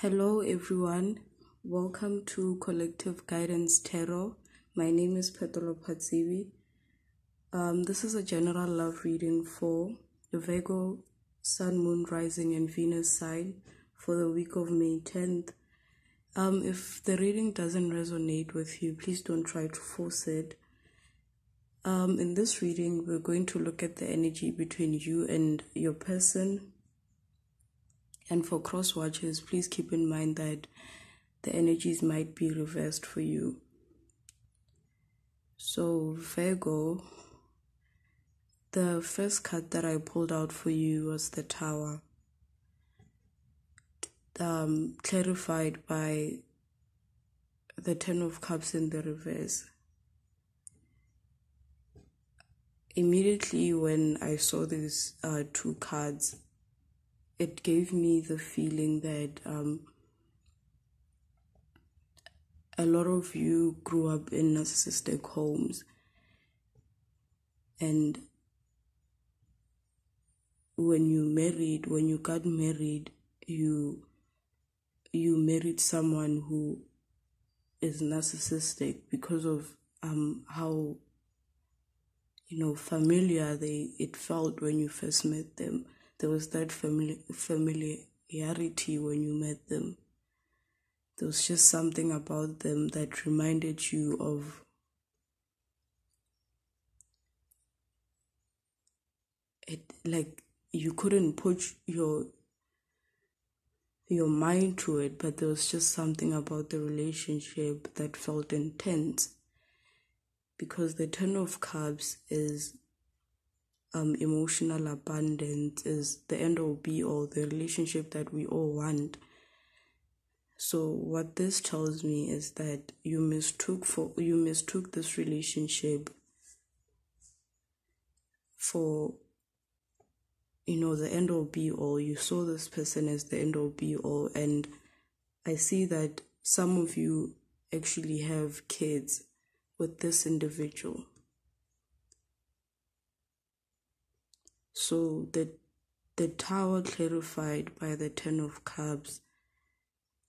Hello everyone, welcome to Collective Guidance Tarot. My name is Petolo Patsivi. This is a general love reading for the Virgo, Sun, Moon, Rising and Venus sign for the week of May 10th. If the reading doesn't resonate with you, please don't try to force it. In this reading, we're going to look at the energy between you and your person. And for cross watchers, please keep in mind that the energies might be reversed for you. So Virgo, the first card that I pulled out for you was the Tower, clarified by the Ten of Cups in the reverse. Immediately when I saw these two cards, it gave me the feeling that a lot of you grew up in narcissistic homes, and when you got married, you married someone who is narcissistic because of how familiar it felt when you first met them. There was that familiarity when you met them. There was just something about them that reminded you of it, like you couldn't put your mind to it, but there was just something about the relationship that felt intense. Because the Ten of Cups is emotional abundance, is the end all be all, the relationship that we all want. So what this tells me is that you mistook this relationship for the end all be all. You saw this person as the end all be all, and I see that some of you actually have kids with this individual. So the Tower clarified by the Ten of Cups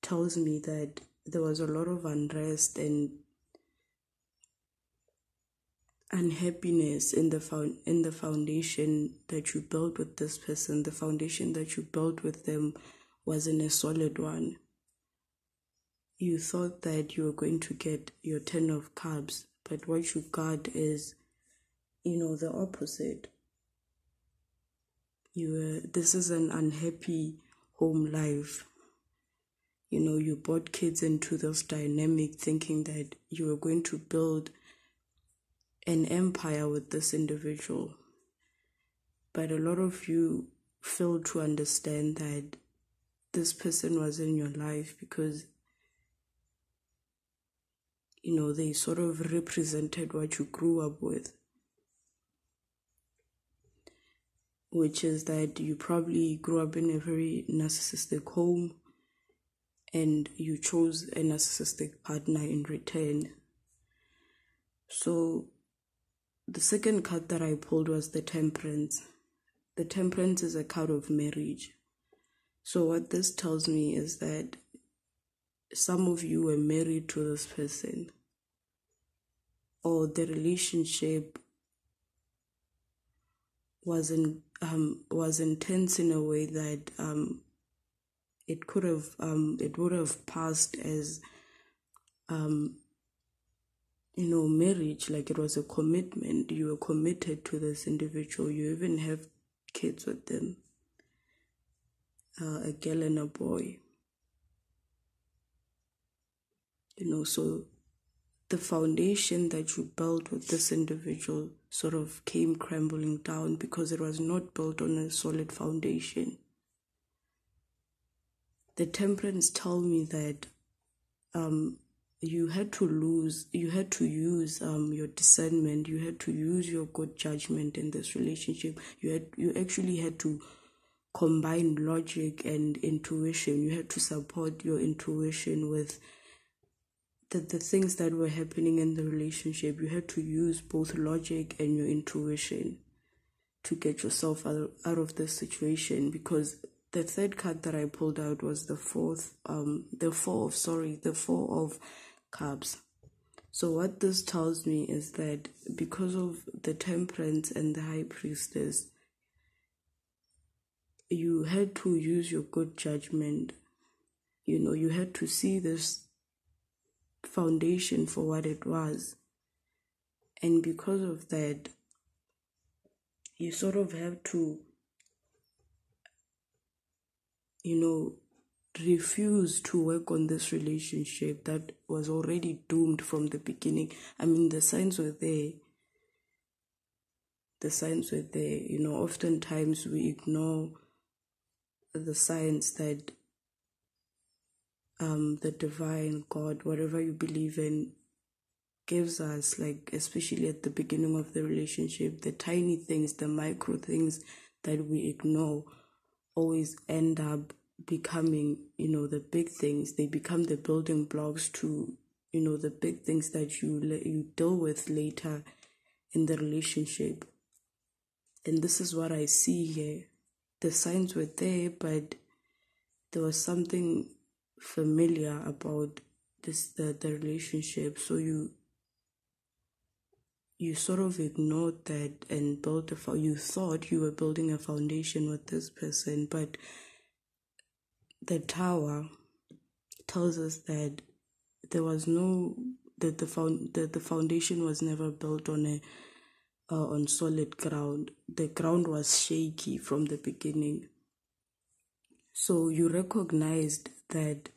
tells me that there was a lot of unrest and unhappiness in the foundation that you built with this person. The foundation that you built with them wasn't a solid one. You thought that you were going to get your Ten of Cups, but what you got is the opposite. This is an unhappy home life. You brought kids into this dynamic thinking that you were going to build an empire with this individual. But a lot of you failed to understand that this person was in your life because, they sort of represented what you grew up with. Which is that you probably grew up in a very narcissistic home and you chose a narcissistic partner in return. So the second card that I pulled was the Temperance. The Temperance is a card of marriage. So what this tells me is that some of you were married to this person, or the relationship was intense in a way that it would have passed as marriage, like it was a commitment. You were committed to this individual. You even have kids with them, a girl and a boy. So the foundation that you built with this individual sort of came crumbling down because it was not built on a solid foundation. The Temperance tell me that you had to use your discernment, you had to use your good judgment in this relationship. You actually had to combine logic and intuition. You had to support your intuition with the things that were happening in the relationship. You had to use both logic and your intuition to get yourself out of this situation, because the third card that I pulled out was the Four of Cups. So what this tells me is that because of the Temperance and the High Priestess, you had to use your good judgment. You had to see this foundation for what it was. And because of that, you sort of have to, refuse to work on this relationship that was already doomed from the beginning. I mean, the signs were there. Oftentimes we ignore the signs that the divine God, whatever you believe in, gives us, like especially at the beginning of the relationship. The tiny things, the micro things that we ignore always end up becoming, the big things. They become the building blocks to, the big things that you deal with later in the relationship. And this is what I see here. The signs were there, but there was something familiar about the relationship. So you sort of ignored that and you thought you were building a foundation with this person, but the Tower tells us that there was the foundation was never built on solid ground. The ground was shaky from the beginning. So you recognized that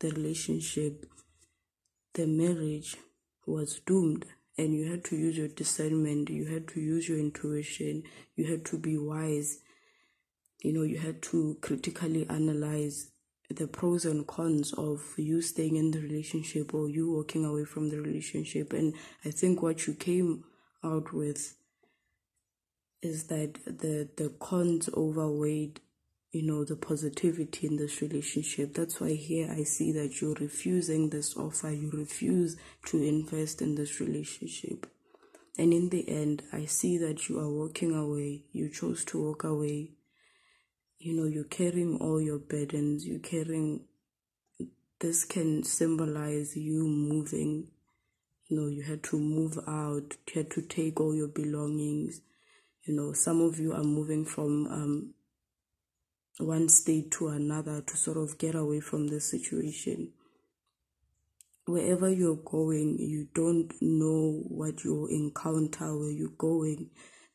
the relationship, the marriage, was doomed, and you had to use your discernment, you had to use your intuition, you had to be wise, you had to critically analyze the pros and cons of you staying in the relationship or you walking away from the relationship. And I think what you came out with is that the cons overweighed, the positivity in this relationship. That's why here I see that you're refusing this offer. You refuse to invest in this relationship. And in the end, I see that you are walking away. You chose to walk away. You're carrying all your burdens. This can symbolize you moving. You had to move out. You had to take all your belongings. Some of you are moving from one state to another to sort of get away from this situation. Wherever you're going, you don't know what you'll encounter where you're going,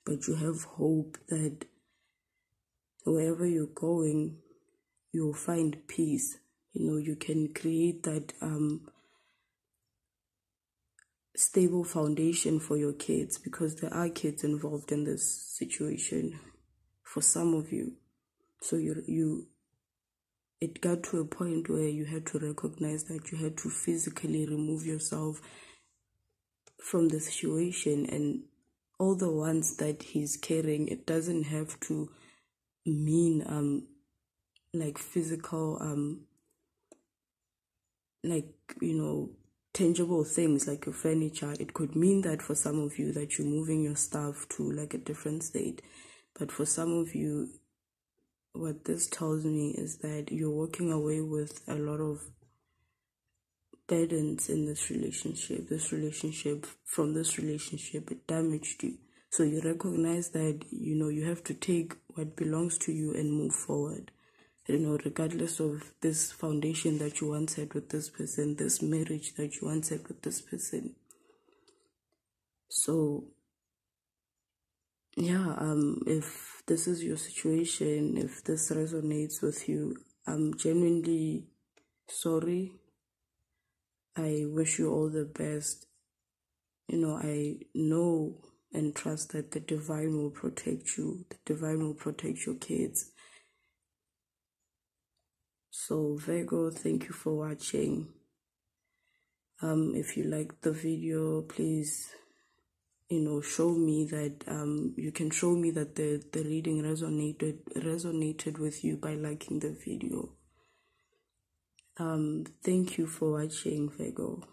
but you have hope that wherever you're going, you'll find peace. You can create that stable foundation for your kids, because there are kids involved in this situation for some of you. So it got to a point where you had to recognize that you had to physically remove yourself from the situation, and all the ones that he's carrying, it doesn't have to mean like physical tangible things like your furniture. It could mean that for some of you that you're moving your stuff to like a different state, but for some of you, what this tells me is that you're walking away with a lot of burdens in this relationship. From this relationship, it damaged you. So you recognize that, you have to take what belongs to you and move forward. Regardless of this foundation that you once had with this person, this marriage that you once had with this person. So, yeah, if this is your situation, if this resonates with you, I'm genuinely sorry. I wish you all the best. I know and trust that the divine will protect you. The divine will protect your kids. So Virgo, thank you for watching. If you liked the video, please, show me that you can show me that the reading resonated with you by liking the video. Thank you for watching, Virgo.